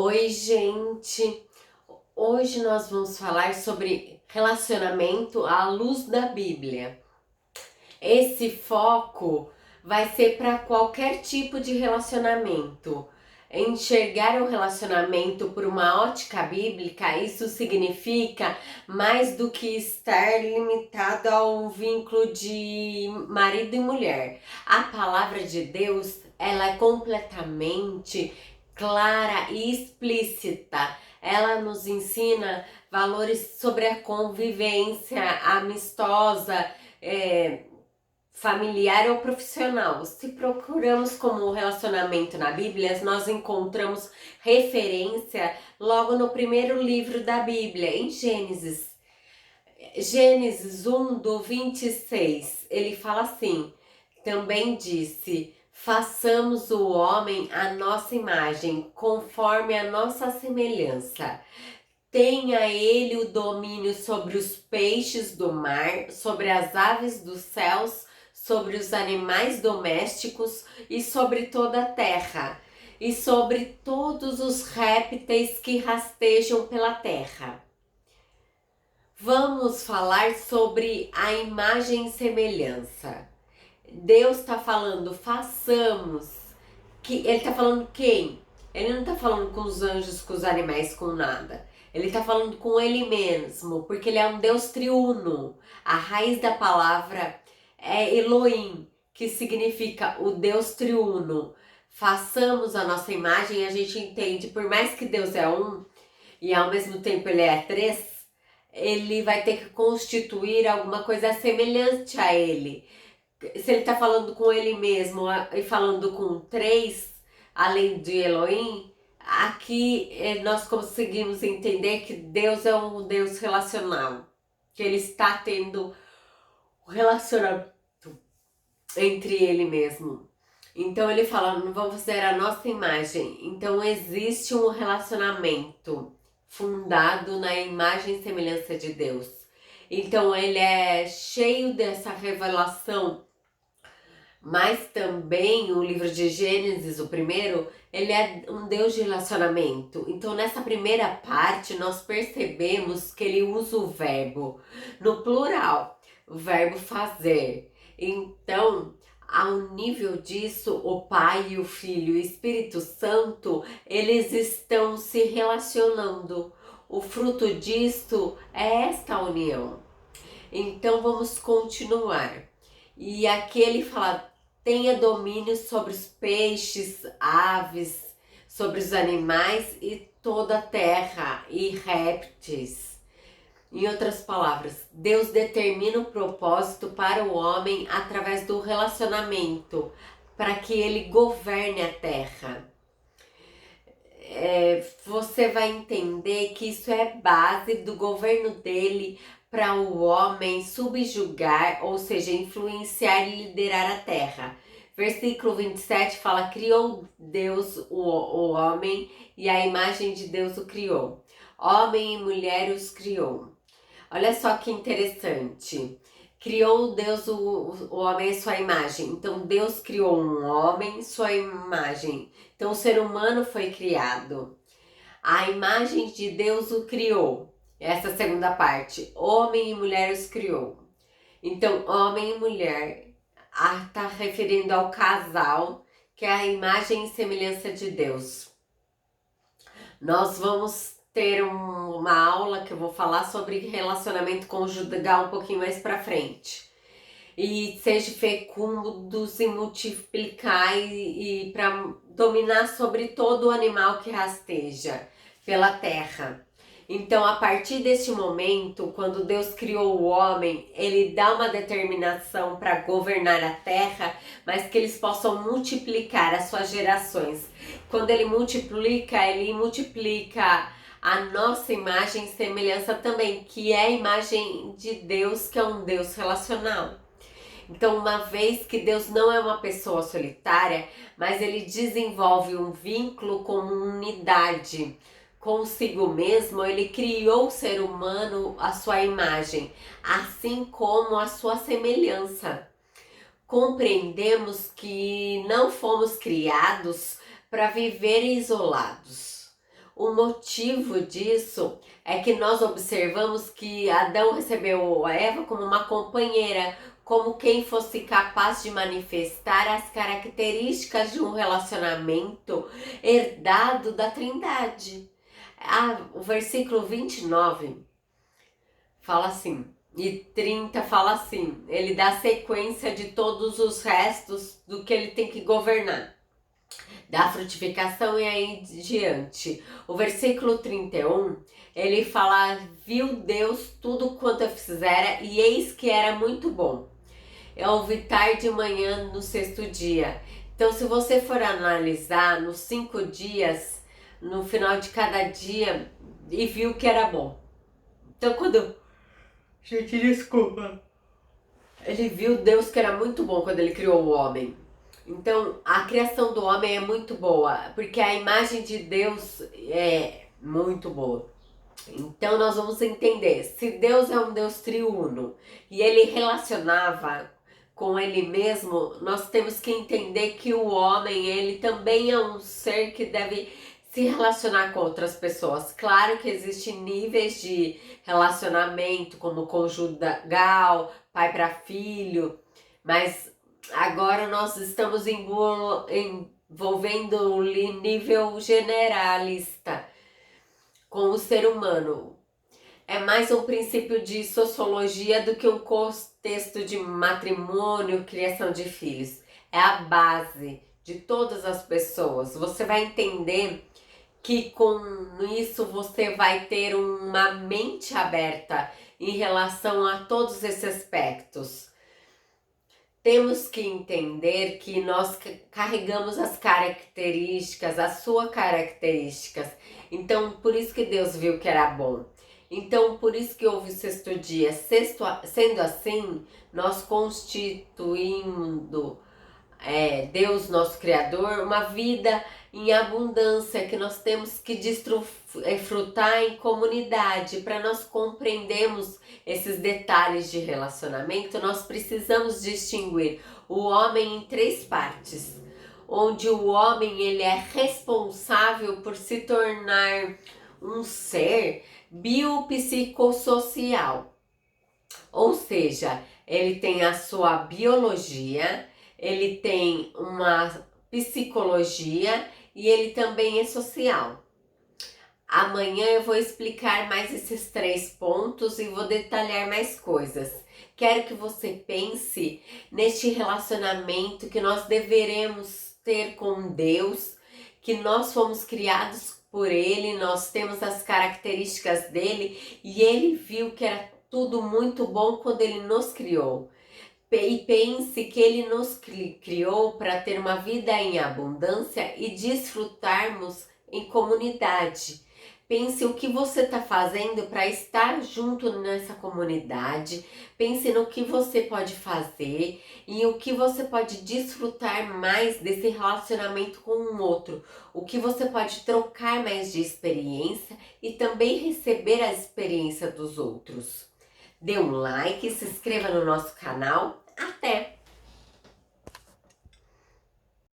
Oi, gente! Hoje nós vamos falar sobre relacionamento à luz da Bíblia. Esse foco vai ser para qualquer tipo de relacionamento. Enxergar o relacionamento por uma ótica bíblica, isso significa mais do que estar limitado ao vínculo de marido e mulher. A palavra de Deus, ela é completamente clara e explícita. Ela nos ensina valores sobre a convivência amistosa, familiar ou profissional. Se procuramos como relacionamento na Bíblia, nós encontramos referência logo no primeiro livro da Bíblia, em Gênesis. Gênesis 1, do 26, ele fala assim: também disse: façamos o homem à nossa imagem, conforme a nossa semelhança. Tenha ele o domínio sobre os peixes do mar, sobre as aves dos céus, sobre os animais domésticos e sobre toda a terra, e sobre todos os répteis que rastejam pela terra. Vamos falar sobre a imagem e semelhança. Deus está falando, façamos. Ele está falando quem? Ele não está falando com os anjos, com os animais, com nada. Ele está falando com ele mesmo, porque ele é um Deus triuno. A raiz da palavra é Elohim, que significa o Deus triuno. Façamos a nossa imagem e a gente entende, por mais que Deus é um e ao mesmo tempo ele é três, ele vai ter que constituir alguma coisa semelhante a ele. Se ele está falando com ele mesmo e falando com três, além de Elohim, aqui nós conseguimos entender que Deus é um Deus relacional, que ele está tendo um relacionamento entre ele mesmo. Então ele fala, vamos fazer a nossa imagem. Então existe um relacionamento fundado na imagem e semelhança de Deus. Então ele é cheio dessa revelação. Mas também o livro de Gênesis, o primeiro, ele é um Deus de relacionamento. Então nessa primeira parte nós percebemos que ele usa o verbo no plural, o verbo fazer. Então, ao nível disso, o Pai, o Filho e o Espírito Santo, eles estão se relacionando. O fruto disto é esta união. Então vamos continuar. E aqui ele fala, tenha domínio sobre os peixes, aves, sobre os animais e toda a terra e répteis. Em outras palavras, Deus determina o propósito para o homem através do relacionamento, para que ele governe a terra. Você vai entender que isso é base do governo dele para o homem subjugar, ou seja, influenciar e liderar a terra. Versículo 27 fala, criou Deus o homem e a imagem de Deus o criou. Homem e mulher os criou. Olha só que interessante. Criou Deus o homem à sua imagem. Então Deus criou um homem, sua imagem. Então o ser humano foi criado. A imagem de Deus o criou. Essa segunda parte. Homem e mulher os criou. Então homem e mulher está referindo ao casal, que é a imagem e semelhança de Deus. Nós vamos ter uma aula que eu vou falar sobre relacionamento conjugal um pouquinho mais pra frente. E seja fecundos e multiplicar e para dominar sobre todo o animal que rasteja pela terra. Então, a partir deste momento, quando Deus criou o homem, ele dá uma determinação para governar a terra, mas que eles possam multiplicar as suas gerações. Quando ele multiplica a nossa imagem e semelhança também, que é a imagem de Deus, que é um Deus relacional. Então, uma vez que Deus não é uma pessoa solitária, mas ele desenvolve um vínculo como unidade consigo mesmo, ele criou o ser humano à sua imagem, assim como a sua semelhança. Compreendemos que não fomos criados para viver isolados. O motivo disso é que nós observamos que Adão recebeu a Eva como uma companheira, como quem fosse capaz de manifestar as características de um relacionamento herdado da Trindade. O versículo 29 fala assim, e 30 fala assim, ele dá sequência de todos os restos do que ele tem que governar, da frutificação e aí em diante. O versículo 31, ele fala, viu Deus tudo quanto fizera e eis que era muito bom. Houve tarde e manhã no sexto dia. Então, se você for analisar nos 5 dias, no final de cada dia, e viu que era bom. Então, quando... Gente, desculpa. Ele viu Deus que era muito bom quando ele criou o homem. Então, a criação do homem é muito boa, porque a imagem de Deus é muito boa. Então, nós vamos entender, se Deus é um Deus triuno e ele relacionava com ele mesmo, nós temos que entender que o homem, ele também é um ser que deve se relacionar com outras pessoas. Claro que existem níveis de relacionamento, como conjugal, pai para filho, mas agora nós estamos envolvendo o nível generalista com o ser humano. É mais um princípio de sociologia do que um contexto de matrimônio, criação de filhos. É a base de todas as pessoas. Você vai entender que com isso você vai ter uma mente aberta em relação a todos esses aspectos. Temos que entender que nós carregamos as características, as suas características. Então, por isso que Deus viu que era bom. Então, por isso que houve o sexto dia. Sendo assim, nós constituindo Deus, nosso Criador, uma vida em abundância que nós temos que desfrutar em comunidade. Para nós compreendermos esses detalhes de relacionamento, nós precisamos distinguir o homem em 3 partes, onde o homem ele é responsável por se tornar um ser biopsicossocial, ou seja, ele tem a sua biologia, ele tem uma psicologia e ele também é social. Amanhã eu vou explicar mais esses 3 pontos e vou detalhar mais coisas. Quero que você pense neste relacionamento que nós deveremos ter com Deus, que nós fomos criados por Ele, nós temos as características dele e Ele viu que era tudo muito bom quando Ele nos criou. E pense que Ele nos criou para ter uma vida em abundância e desfrutarmos em comunidade. Pense o que você está fazendo para estar junto nessa comunidade. Pense no que você pode fazer e o que você pode desfrutar mais desse relacionamento com um outro. O que você pode trocar mais de experiência e também receber a experiência dos outros. Dê um like, se inscreva no nosso canal. Até!